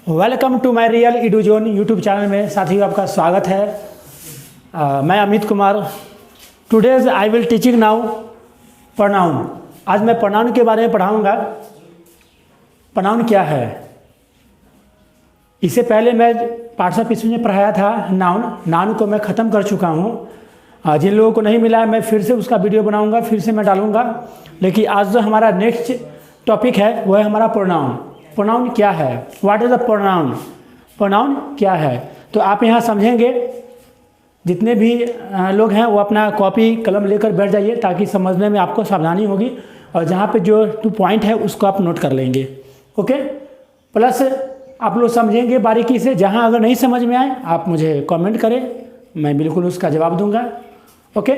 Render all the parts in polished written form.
Welcome to my real Eduzone YouTube channel में साथियों आपका स्वागत है। मैं Amit Kumar. Today's I will teaching now pronoun. आज मैं प्रोनाउन के बारे में पढ़ाऊंगा। प्रोनाउन क्या है? इससे पहले मैं पार्ट्स ऑफ स्पीच में पढ़ाया था नाउन को मैं ख़त्म कर चुका हूँ। जिन लोगों को नहीं मिला है मैं फिर से उसका वीडियो बनाऊंगा, फिर से मैं डालूंगा। लेकिन आज जो हमारा नेक्स्ट टॉपिक है वह है हमारा प्रोनाउन। प्रोनाउन क्या है? What is the pronoun? Pronoun क्या है? तो आप यहाँ समझेंगे। जितने भी लोग हैं वो अपना कॉपी कलम लेकर बैठ जाइए ताकि समझने में आपको सावधानी होगी, और जहाँ पे जो 2 पॉइंट है उसको आप नोट कर लेंगे। ओके। प्लस आप लोग समझेंगे बारीकी से। जहाँ अगर नहीं समझ में आए आप मुझे कमेंट करें, मैं बिल्कुल उसका जवाब दूंगा। ओके।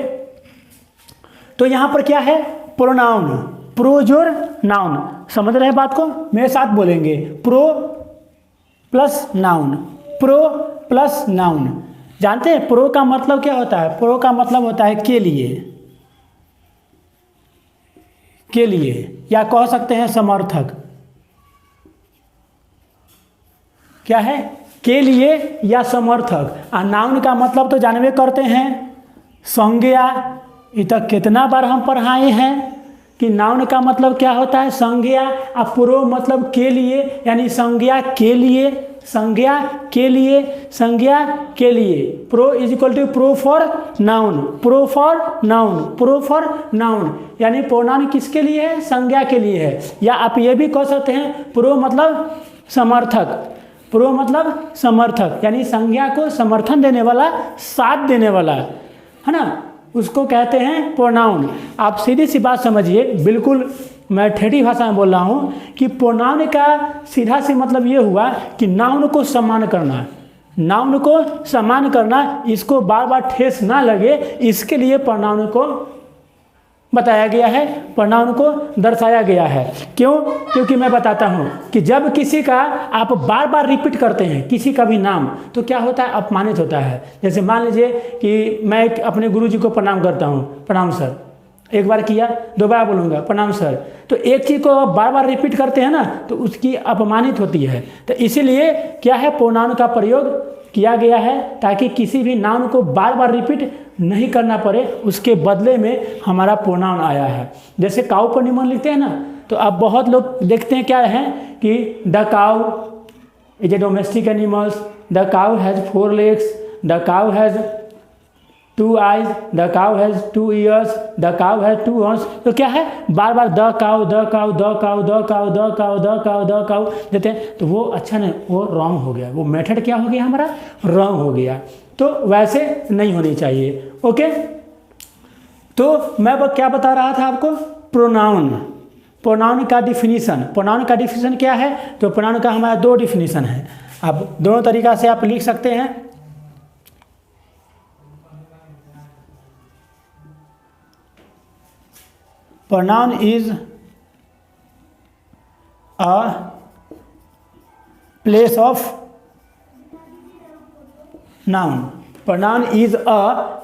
तो यहाँ पर क्या है? प्रोनाउन। प्रो जोर नाउन। समझ रहे हैं बात को? मेरे साथ बोलेंगे। Pro plus noun. Pro plus noun. जानते हैं प्रो का मतलब क्या होता है? प्रो का मतलब होता है के लिए, के लिए, या कह सकते हैं समर्थक। क्या है? के लिए या समर्थक। और नाउन का मतलब तो जानवे करते हैं, संज्ञा। ये तक कितना बार हम पढ़ाए हैं कि नाउन का मतलब क्या होता है? संज्ञा। और प्रो मतलब के लिए, यानी संज्ञा के लिए, संज्ञा के लिए, संज्ञा के लिए। Pro is equal to pro for noun. Pro for noun, pro for noun, यानी प्रोनाउन किसके लिए है? संज्ञा के लिए है। या आप ये भी कह सकते हैं प्रो मतलब समर्थक। प्रो मतलब समर्थक, यानी संज्ञा को समर्थन देने वाला, साथ देने वाला, है ना, उसको कहते हैं प्रोनाउन। आप सीधी सी बात समझिए, बिल्कुल मैं ठेठी भाषा में बोल रहा हूँ कि प्रोनाउन का सीधा सी मतलब ये हुआ कि नाउन को सम्मान करना। नाउन को सम्मान करना, इसको बार बार ठेस ना लगे, इसके लिए प्रोनाउन को बताया गया है, प्रोनाउन को दर्शाया गया है। क्यों? क्योंकि मैं बताता हूँ कि जब किसी का आप बार बार रिपीट करते हैं किसी का भी नाम, तो क्या होता है? अपमानित होता है। जैसे मान लीजिए कि मैं अपने गुरुजी को प्रणाम करता हूँ, प्रणाम सर। एक बार किया, 2 बार बोलूँगा प्रणाम सर। तो एक चीज़ को बार बार रिपीट करते हैं ना, तो उसकी अपमानित होती है। तो इसीलिए क्या है, प्रोनाउन का प्रयोग किया गया है ताकि किसी भी नाउन को बार बार रिपीट नहीं करना पड़े। उसके बदले में हमारा प्रोनाउन आया है। जैसे काऊ पर निमन लिखते हैं ना, तो अब बहुत लोग देखते हैं क्या है कि the cow is a domestic animals, the cow has 4 legs, the cow has 2 eyes, the cow has 2 ears, the cow has 2 horns। तो क्या है, बार बार the cow, the cow, the cow, the cow, the cow, the cow, the cow देते हैं, तो वो अच्छा नहीं, वो रॉन्ग हो गया। वो मेथड क्या हो गया हमारा? रॉन्ग हो गया। तो वैसे नहीं होनी चाहिए। ओके। तो मैं क्या बता रहा था आपको? प्रोनाउन। प्रोनाउन का डिफिनीशन। प्रोनाउन का डिफिनीशन क्या है? तो प्रोनाउन का हमारा 2 डिफिनीशन है। अब दोनों तरीका से आप लिख सकते हैं। Pronoun is a place of noun. Pronoun is a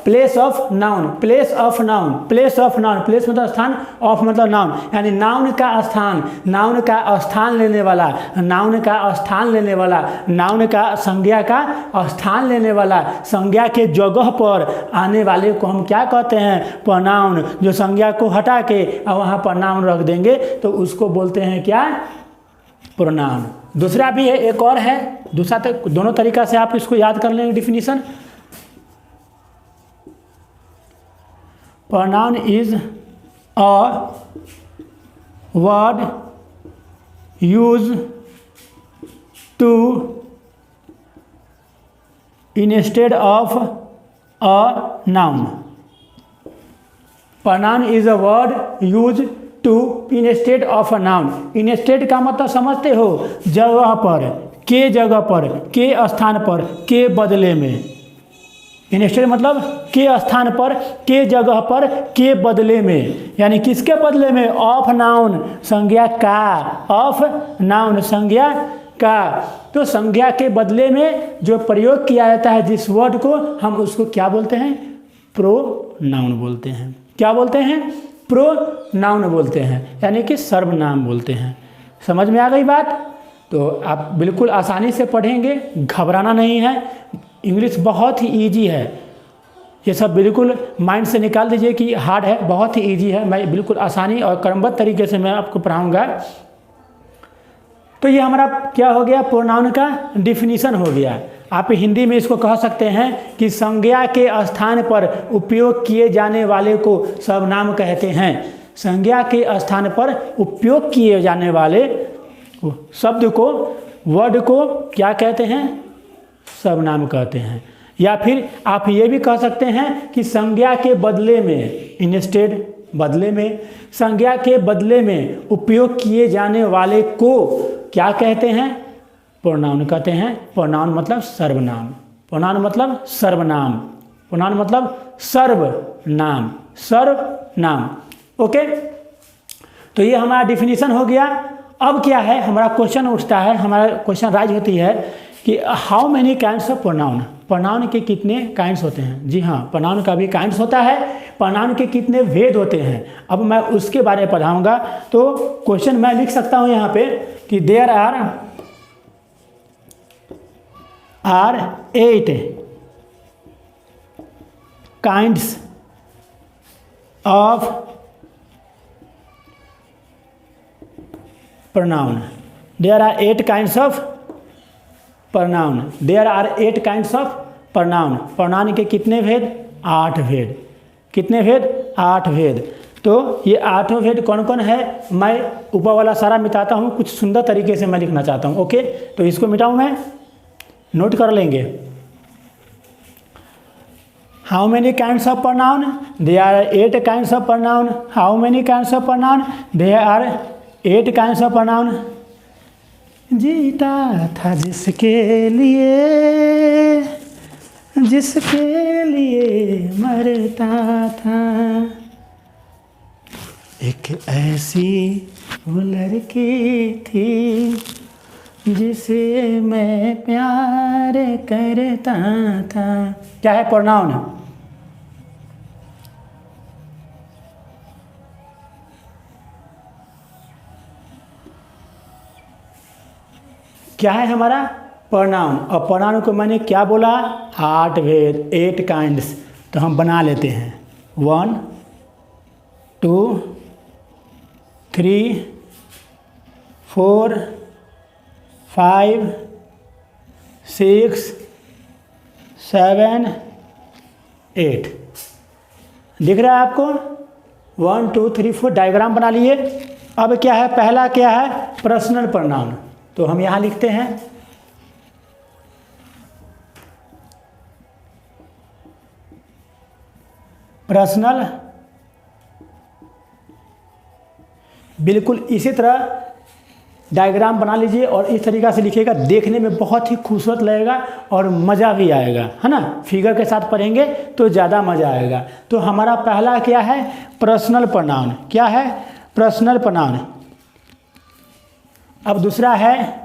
place of noun. Place of noun. Place of noun. Place मतलब स्थान, of मतलब नाउन, यानी नाउन का स्थान, नाउन का स्थान लेने वाला, नाउन का स्थान लेने वाला, नाउन का संज्ञा का स्थान लेने वाला, संज्ञा के जगह पर आने वाले को हम क्या कहते हैं? प्रोनाउन। जो संज्ञा को हटा के और वहाँ पर नाउन रख देंगे तो उसको बोलते हैं क्या? प्रोनाउन। दूसरा भी है, एक और है दूसरा। तक दोनों तरीका से आप इसको याद कर लेंगे definition. Pronoun is a word used to instead of a noun. Pronoun is a word used to instead of a noun. Instead का मतलब समझते हो? जगह पर, के जगह पर, के स्थान पर, के बदले में। इंस्टेड मतलब के स्थान पर, के जगह पर, के बदले में, यानी किसके बदले में? ऑफ नाउन, संज्ञा का। ऑफ नाउन, संज्ञा का। तो संज्ञा के बदले में जो प्रयोग किया जाता है जिस वर्ड को, हम उसको क्या बोलते हैं? प्रोनाउन बोलते हैं। क्या बोलते हैं? प्रोनाउन बोलते हैं, यानी कि सर्वनाम बोलते हैं। समझ में आ गई बात? तो आप बिल्कुल आसानी से पढ़ेंगे, घबराना नहीं है। इंग्लिश बहुत ही ईजी है, ये सब बिल्कुल माइंड से निकाल दीजिए कि हार्ड है, बहुत ही ईजी है। मैं बिल्कुल आसानी और क्रमबद्ध तरीके से मैं आपको पढ़ाऊँगा। तो ये हमारा क्या हो गया, प्रोनाउन का डिफिनीशन हो गया। आप हिंदी में इसको कह सकते हैं कि संज्ञा के स्थान पर उपयोग किए जाने वाले को सर्वनाम कहते हैं। संज्ञा के स्थान पर उपयोग किए जाने वाले शब्द को, वर्ड को क्या कहते हैं, सर्वनाम कहते हैं। या फिर आप ये भी कह सकते हैं कि संज्ञा के बदले में, इंस्टेड, बदले में, संज्ञा के बदले में उपयोग किए जाने वाले को क्या कहते हैं, प्रोनाउन कहते हैं। प्रोनाउन मतलब सर्वनाम, प्रोनाउन मतलब सर्वनाम, प्रोनाउन मतलब सर्वनाम, सर्वनाम। ओके, तो ये हमारा डिफिनीशन हो गया। अब क्या है, हमारा क्वेश्चन उठता है, हमारा क्वेश्चन राइज होती है कि how many kinds of pronoun, pronoun के कितने काइंड्स होते हैं। जी हाँ, प्रोनाउन का भी काइंड्स होता है, प्रोनाउन के कितने भेद होते हैं। अब मैं उसके बारे में पढ़ाऊंगा। तो क्वेश्चन मैं लिख सकता हूं यहाँ पे कि there are 8 kinds of pronoun. There are 8 kinds of pronoun. There are 8 kinds of pronoun. pronoun के कितने भेद, 8 भेद। कितने भेद, 8 भेद। तो ये 8 भेद कौन कौन है, मैं ऊपर वाला सारा मिटाता हूँ, कुछ सुंदर तरीके से मैं लिखना चाहता हूँ। ओके, तो इसको मिटाऊँ मैं, नोट कर लेंगे। How many kinds of pronoun? There are 8 kinds of pronoun. How many kinds of pronoun? There are 8 kinds of pronoun. जीता था जिसके लिए मरता था, एक ऐसी वो लड़की थी जिसे मैं प्यार करता था। क्या है प्रोनाउन, क्या है हमारा प्रोनाउन। और प्रोनाउन को मैंने क्या बोला, 8 भेद, 8 काइंड्स। तो हम बना लेते हैं 1 2 3 4 5 6 7 8। दिख रहा है आपको, 1 2 3 4 डायग्राम बना लिए। अब क्या है, पहला क्या है, पर्सनल प्रोनाउन। तो हम यहाँ लिखते हैं पर्सनल, बिल्कुल इसी तरह डायग्राम बना लीजिए और इस तरीक़ा से लिखिएगा, देखने में बहुत ही खूबसूरत लगेगा और मज़ा भी आएगा, है ना। फिगर के साथ पढ़ेंगे तो ज़्यादा मज़ा आएगा। तो हमारा पहला क्या है, पर्सनल प्रोनाउन। क्या है, पर्सनल प्रोनाउन। अब दूसरा है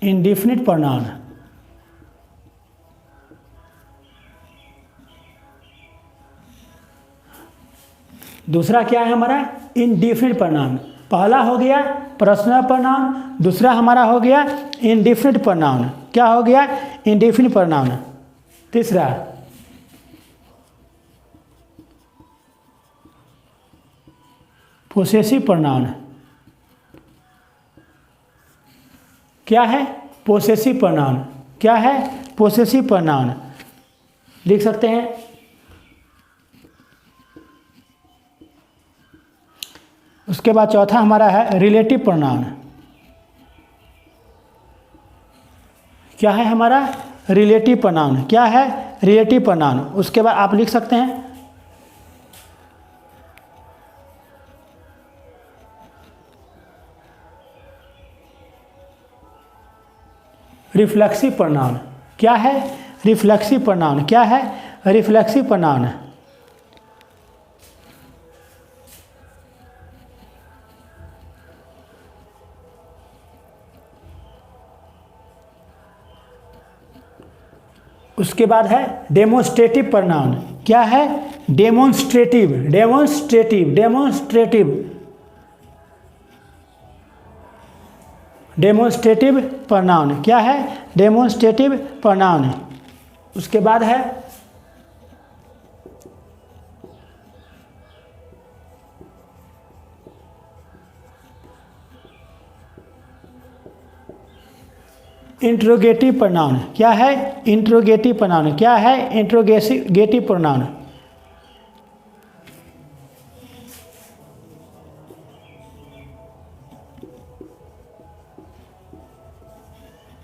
इंडेफिनिट प्रोनाउन। दूसरा क्या है हमारा, इंडेफिनिट प्रोनाउन। पहला हो गया पर्सनल प्रोनाउन, दूसरा हमारा हो गया इंडेफिनिट प्रोनाउन। क्या हो गया, इंडेफिनिट प्रोनाउन। तीसरा पोसेसिव प्रोनाउन। क्या है, पोसेसिव प्रोनाउन। क्या है, पोसेसिव प्रोनाउन। लिख सकते हैं। उसके बाद चौथा हमारा है रिलेटिव प्रोनाउन। क्या है हमारा, रिलेटिव प्रोनाउन। क्या है, रिलेटिव प्रोनाउन। उसके बाद आप लिख सकते हैं रिफ्लेक्सिव प्रोनाउन। क्या है, रिफ्लेक्सिव प्रोनाउन। क्या है, रिफ्लेक्सिव प्रोनाउन। उसके उसके बाद है डेमोन्स्ट्रेटिव प्रोनाउन। क्या है? Demonstrative, demonstrative, demonstrative, demonstrative pronoun. क्या है? Demonstrative pronoun. उसके बाद है इंट्रोगेटिव प्रोनाउन। क्या है? Interrogative pronoun. क्या है? Interrogative pronoun.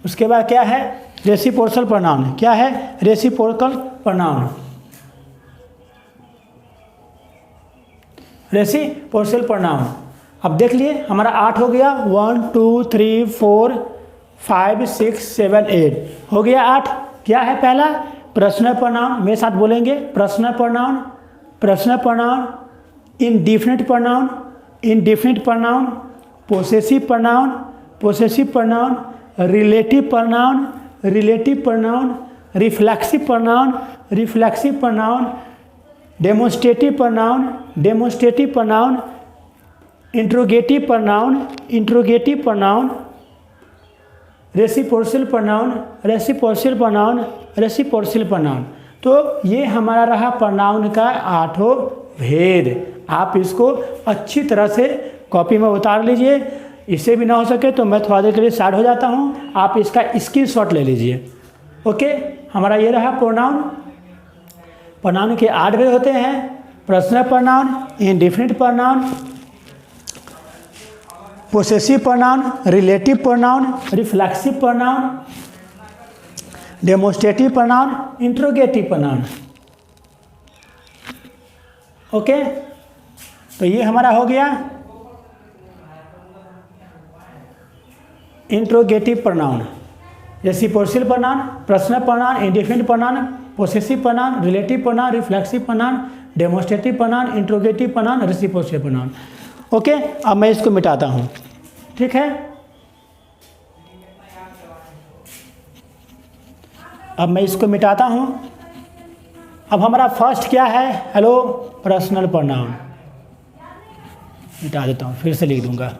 उसके बाद क्या है? Reciprocal pronoun. क्या है? Reciprocal pronoun, reciprocal pronoun. अब देख लिए हमारा 8 हो गया। 1 2 3 4 5 6 7 8 हो गया 8। क्या है? पहला पर्सनल प्रोनाउन, मेरे साथ बोलेंगे। Personal pronoun, personal pronoun, indefinite pronoun, indefinite pronoun, possessive pronoun, possessive pronoun, relative pronoun, relative pronoun, reflexive pronoun, reflexive pronoun, demonstrative pronoun, demonstrative pronoun, interrogative pronoun, interrogative pronoun, reciprocal pronoun, reciprocal pronoun, reciprocal pronoun. तो ये हमारा रहा pronoun का 8 भेद। आप इसको अच्छी तरह से कॉपी में उतार लीजिए। इससे भी ना हो सके तो मैं थोड़ा देर के लिए साइड हो जाता हूँ, आप इसका स्क्रीनशॉट ले लीजिए। ओके, हमारा ये रहा प्रोनाउन। प्रोनाउन के 8 भेद होते हैं। Personal pronoun, indefinite pronoun, possessive pronoun, relative pronoun, reflexive pronoun, demonstrative pronoun, interrogative pronoun. Okay, तो ये हमारा हो गया interrogative pronoun, reciprocal pronoun, personal pronoun, indefinite pronoun, possessive pronoun, relative pronoun, reflexive pronoun, demonstrative pronoun, interrogative pronoun, reciprocal pronoun. Okay, अब मैं इसको मिटाता हूँ। ठीक है, अब मैं इसको मिटाता हूँ। अब हमारा फर्स्ट क्या है? Hello, personal pronoun. मिटा देता हूँ, फिर से लिख दूंगा।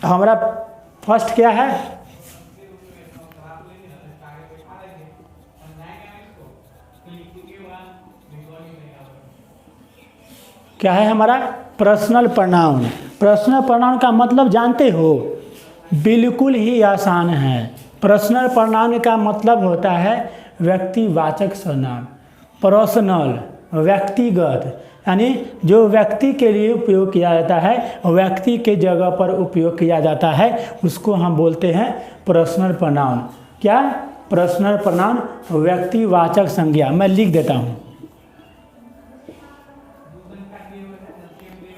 हमारा फर्स्ट क्या है? क्या है हमारा? Personal pronoun. पर्सनल प्रोनाउन का मतलब जानते हो? बिल्कुल ही आसान है। पर्सनल प्रोनाउन का मतलब होता है व्यक्तिवाचक सर्वनाम। पर्सनल, व्यक्तिगत, यानी जो व्यक्ति के लिए उपयोग किया जाता है, व्यक्ति के जगह पर उपयोग किया जाता है, उसको हम बोलते हैं पर्सनल प्रोनाउन। क्या? पर्सनल प्रोनाउन, व्यक्तिवाचक संज्ञा। मैं लिख देता हूँ,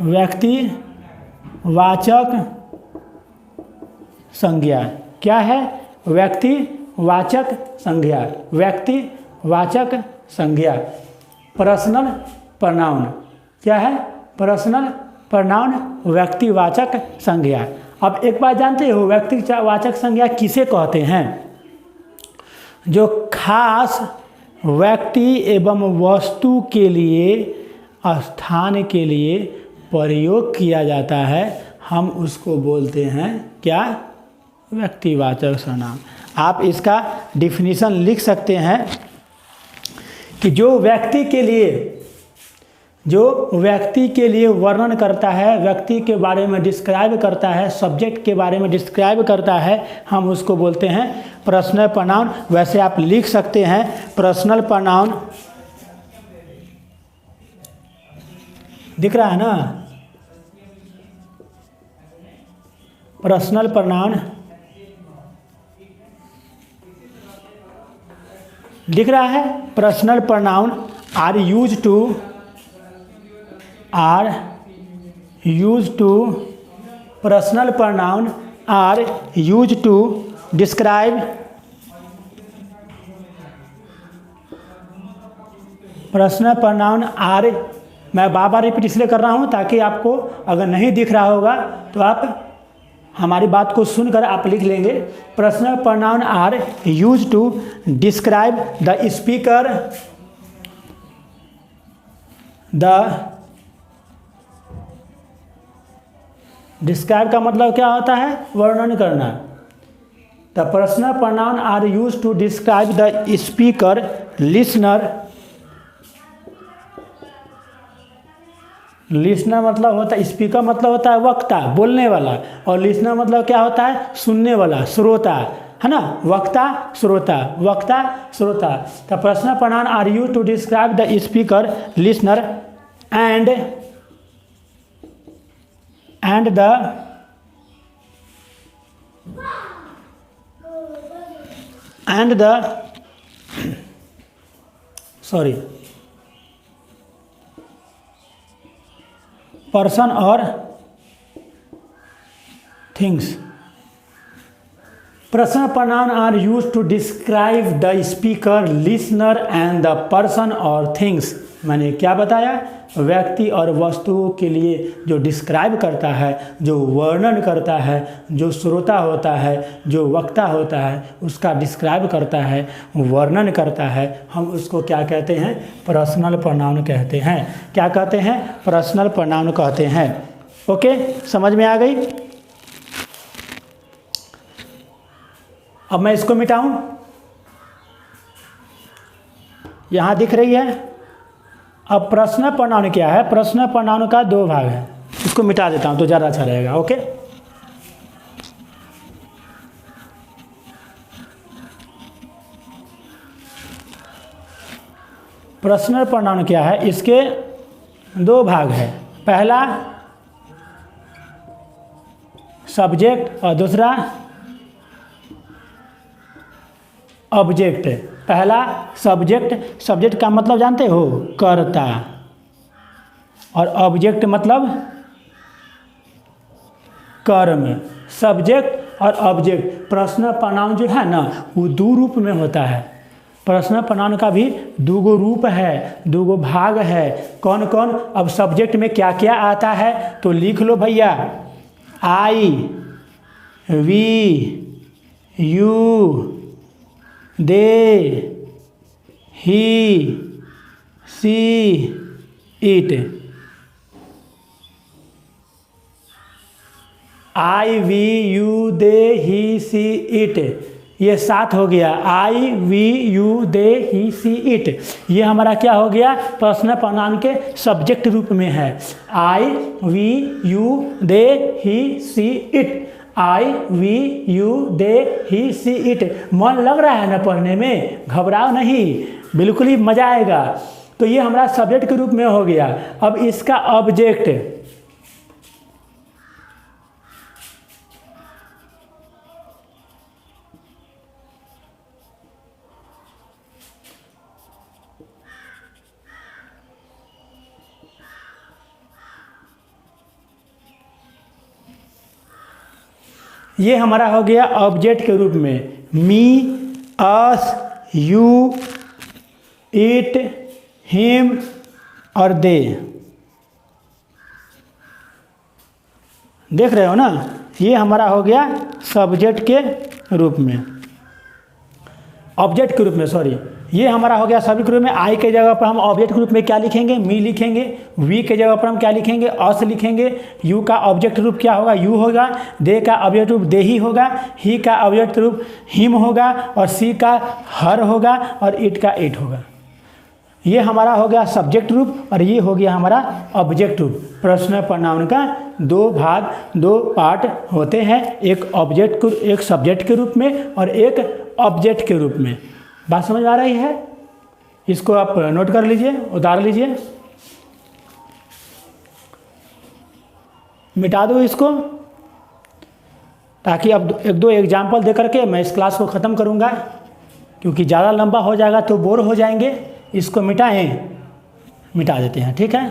व्यक्तिवाचक संज्ञा। क्या है? व्यक्तिवाचक संज्ञा, व्यक्तिवाचक संज्ञा, पर्सनल प्रोनाउन। क्या है? पर्सनल प्रोनाउन, व्यक्तिवाचक संज्ञा। अब एक बात जानते हो, व्यक्तिवाचक संज्ञा किसे कहते हैं? जो खास व्यक्ति एवं वस्तु के लिए, स्थान के लिए प्रयोग किया जाता है, हम उसको बोलते हैं क्या? व्यक्तिवाचक सर्वनाम। आप इसका डिफिनीशन लिख सकते हैं कि जो व्यक्ति के लिए वर्णन करता है, व्यक्ति के बारे में डिस्क्राइब करता है, सब्जेक्ट के बारे में डिस्क्राइब करता है, हम उसको बोलते हैं पर्सनल प्रोनाउन। वैसे आप लिख सकते हैं पर्सनल प्रोनाउन, दिख रहा है ना? पर्सनल प्रोनाउन दिख रहा है। Personal pronoun are use to personal pronoun are use to describe personal pronoun are, मैं बार बार रिपीट इसलिए कर रहा हूँ ताकि आपको अगर नहीं दिख रहा होगा तो आप हमारी बात को सुनकर आप लिख लेंगे। Personal pronoun are use to describe the speaker, describe का मतलब क्या होता है? वर्णन करना। The personal pronoun are use to describe the speaker, listener. Listener मतलब होता है, स्पीकर मतलब होता है वक्ता, बोलने वाला, और लिसनर मतलब क्या होता है? सुनने वाला, श्रोता, है ना? वक्ता, श्रोता, वक्ता, श्रोता। The personal pronoun are use to describe the speaker, listener and person और things. Personal pronoun are use to describe the speaker, listener and the person और थिंग्स। मैंने क्या बताया? व्यक्ति और वस्तुओं के लिए जो डिस्क्राइब करता है, जो वर्णन करता है, जो श्रोता होता है, जो वक्ता होता है, उसका डिस्क्राइब करता है, वर्णन करता है, हम उसको क्या कहते हैं? पर्सनल प्रोनाउन कहते हैं। क्या कहते हैं? पर्सनल प्रोनाउन कहते हैं। ओके, समझ में आ गई? अब मैं इसको मिटाऊं, यहाँ दिख रही है। अब पर्सनल प्रोनाउन क्या है? पर्सनल प्रोनाउन का दो भाग है, इसको मिटा देता हूं तो ज़्यादा अच्छा रहेगा। ओके, पर्सनल प्रोनाउन क्या है? इसके दो भाग है। पहला सब्जेक्ट और दूसरा ऑब्जेक्ट। पहला सब्जेक्ट, सब्जेक्ट का मतलब जानते हो? कर्ता। और ऑब्जेक्ट मतलब कर्म। सब्जेक्ट और ऑब्जेक्ट पर्सनल प्रोनाउन जो है ना, वो दो रूप में होता है। पर्सनल प्रोनाउन का भी दो रूप है, दो भाग है। कौन कौन? अब सब्जेक्ट में क्या क्या आता है तो लिख लो भैया। I, we, you, they, he, she, it. I, we, you, they, he, she, it, ये 7 हो गया। I, we, you, they, he, she, it, ये हमारा क्या हो गया? पर्सनल प्रोनाउन के सब्जेक्ट रूप में है। I, we, you, they, he, she, it. I, we, you, they, he, she, it. मन लग रहा है ना पढ़ने में? घबराओ नहीं, बिल्कुल ही मजा आएगा। तो ये हमारा सब्जेक्ट के रूप में हो गया। अब इसका ऑब्जेक्ट, ये हमारा हो गया ऑब्जेक्ट के रूप में। मी, अस, यू, इट, हिम और दे। देख रहे हो ना? ये हमारा हो गया सब्जेक्ट के रूप में, ऑब्जेक्ट के रूप में, सॉरी। ये हमारा हो गया सब्जेक्ट के रूप में। आई के जगह पर हम ऑब्जेक्ट के रूप में क्या लिखेंगे? मी लिखेंगे। वी के जगह पर हम क्या लिखेंगे? अस लिखेंगे। यू का ऑब्जेक्ट रूप क्या होगा? यू होगा। दे का ऑब्जेक्ट रूप दे ही होगा। ही का ऑब्जेक्ट रूप हिम होगा। और सी का हर होगा। और इट का इट होगा। ये हमारा हो गया सब्जेक्ट रूप और ये हो गया हमारा ऑब्जेक्ट रूप। पर्सनल प्रोनाउन का दो भाग, दो पार्ट होते हैं, एक ऑब्जेक्ट, एक सब्जेक्ट के रूप में और एक ऑब्जेक्ट के रूप में। बात समझ आ रही है? इसको आप नोट कर लीजिए, उतार लीजिए, मिटा दो इसको, ताकि अब एक दो एग्जाम्पल दे करके मैं इस क्लास को ख़त्म करूँगा, क्योंकि ज़्यादा लंबा हो जाएगा तो बोर हो जाएंगे। इसको मिटाएं, मिटा देते हैं, ठीक है।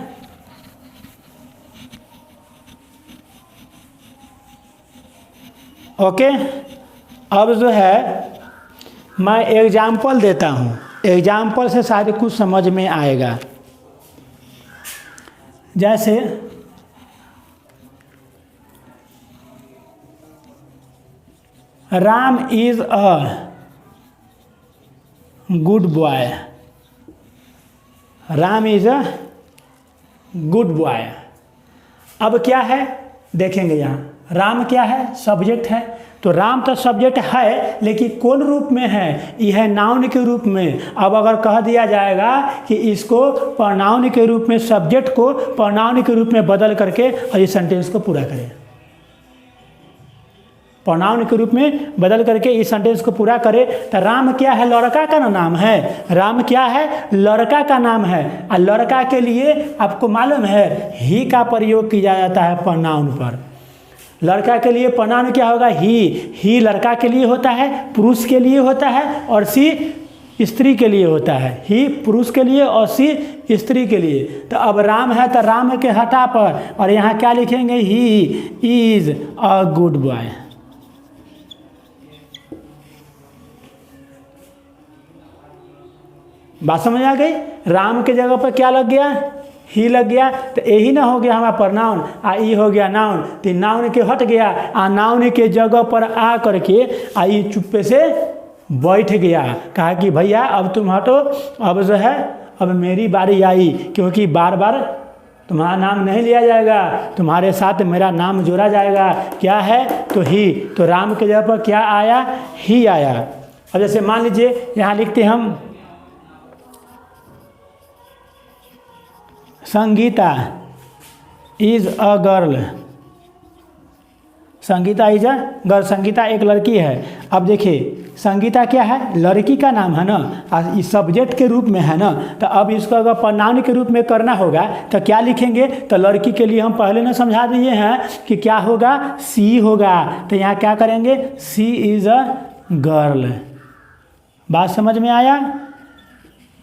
ओके, अब जो है मैं एग्जाम्पल देता हूँ, एग्जाम्पल से शायद कुछ समझ में आएगा। जैसे Ram is a good boy. Ram is a good boy. अब क्या है देखेंगे, यहाँ राम क्या है, सब्जेक्ट है। तो राम तो सब्जेक्ट है, लेकिन कौन रूप में है, यह नाउन के रूप में। अब अगर कह दिया जाएगा कि इसको प्रोनाउन के रूप में, सब्जेक्ट को प्रोनाउन के रूप में बदल करके और इस सेंटेंस को पूरा करें, प्रोनाउन के रूप में बदल करके इस सेंटेंस को पूरा करें। तो राम क्या है, लड़का का नाम है। राम क्या है, लड़का का नाम है। और लड़का के लिए आपको मालूम है ही का प्रयोग किया जाता है प्रोनाउन पर। लड़का के लिए प्रोनाउन क्या होगा, ही लड़का के लिए होता है, पुरुष के लिए होता है, और सी स्त्री के लिए होता है। ही पुरुष के लिए और सी स्त्री के लिए। तो अब राम है तो राम के हटा पर और यहाँ क्या लिखेंगे, he is a good boy. बात समझ आ गई। राम के जगह पर क्या लग गया, ही लग गया। तो यही ना हो गया हमारा प्रोनाउन, आ ई हो गया नाउन। तो नाउन के हट गया, आ नाउन के जगह पर आ करके आ ई चुप्पे से बैठ गया। कहा कि भैया अब तुम हटो, अब जो है अब मेरी बारी आई, क्योंकि बार बार तुम्हारा नाम नहीं लिया जाएगा, तुम्हारे साथ मेरा नाम जोड़ा जाएगा। क्या है, तो ही। तो राम के जगह पर क्या आया, ही आया। अब जैसे मान लीजिए यहाँ लिखते हम Sangeeta is a girl. Sangeeta is a girl, Sangeeta एक लड़की है। अब देखिए संगीता क्या है, लड़की का नाम है ना, इस सब्जेक्ट के रूप में है ना। तो अब इसको अगर प्रोनाउन के रूप में करना होगा तो क्या लिखेंगे, तो लड़की के लिए हम पहले ना समझा दिए हैं कि क्या होगा, सी होगा। तो यहाँ क्या करेंगे, सी इज अ गर्ल। बात समझ में आया।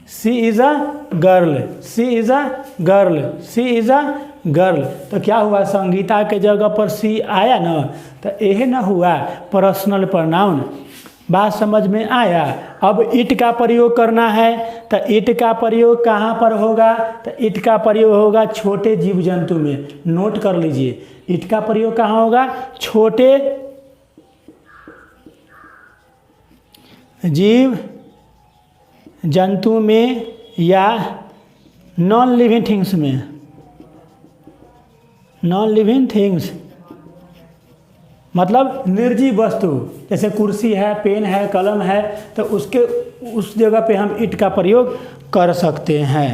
She is a girl, she is a girl, she is a girl. तो क्या हुआ, संगीता के जगह पर सी आया ना, तो यह ना हुआ पर्सनल प्रोनाउन। बात समझ में आया। अब इट का प्रयोग करना है, तो इट का प्रयोग कहाँ पर होगा, तो इट का प्रयोग होगा छोटे जीव जंतु में। नोट कर लीजिए, इट का प्रयोग कहाँ होगा, छोटे जीव जंतु में या नॉन लिविंग थिंग्स में। नॉन लिविंग थिंग्स मतलब निर्जीव वस्तु, जैसे कुर्सी है, पेन है, कलम है, तो उसके उस जगह पे हम इट का प्रयोग कर सकते हैं।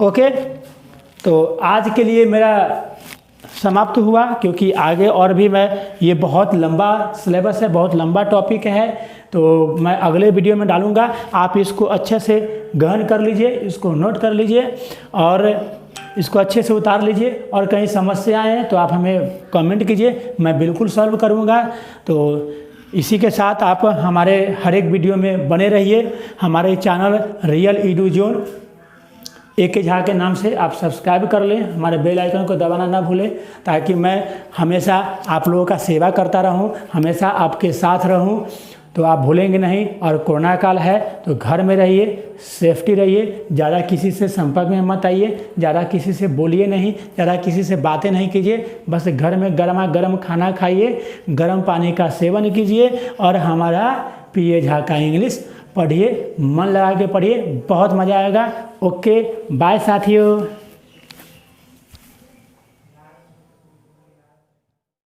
ओके, तो आज के लिए मेरा समाप्त हुआ, क्योंकि आगे और भी मैं, ये बहुत लंबा सिलेबस है, बहुत लंबा टॉपिक है, तो मैं अगले वीडियो में डालूंगा। आप इसको अच्छे से गहन कर लीजिए, इसको नोट कर लीजिए और इसको अच्छे से उतार लीजिए। और कहीं समस्याएं हैं तो आप हमें कमेंट कीजिए, मैं बिल्कुल सॉल्व करूंगा। तो इसी के साथ आप हमारे हर एक वीडियो में बने रहिए। हमारे channel real Edu zone AK Jha के नाम से आप सब्सक्राइब कर लें, हमारे बेल आइकन को दबाना ना भूलें, ताकि मैं हमेशा आप लोगों का सेवा करता रहूं, हमेशा आपके साथ रहूं। तो आप भूलेंगे नहीं। और कोरोना काल है तो घर में रहिए, सेफ्टी रहिए, ज़्यादा किसी से संपर्क में मत आइए, ज़्यादा किसी से बोलिए नहीं, ज़्यादा किसी से बातें नहीं कीजिए। बस घर में गर्मा गर्म खाना खाइए, गर्म पानी का सेवन कीजिए और हमारा PA झा का इंग्लिश पढ़िए, मन लगा के पढ़िए, बहुत मज़ा आएगा। ओके बाय साथियों।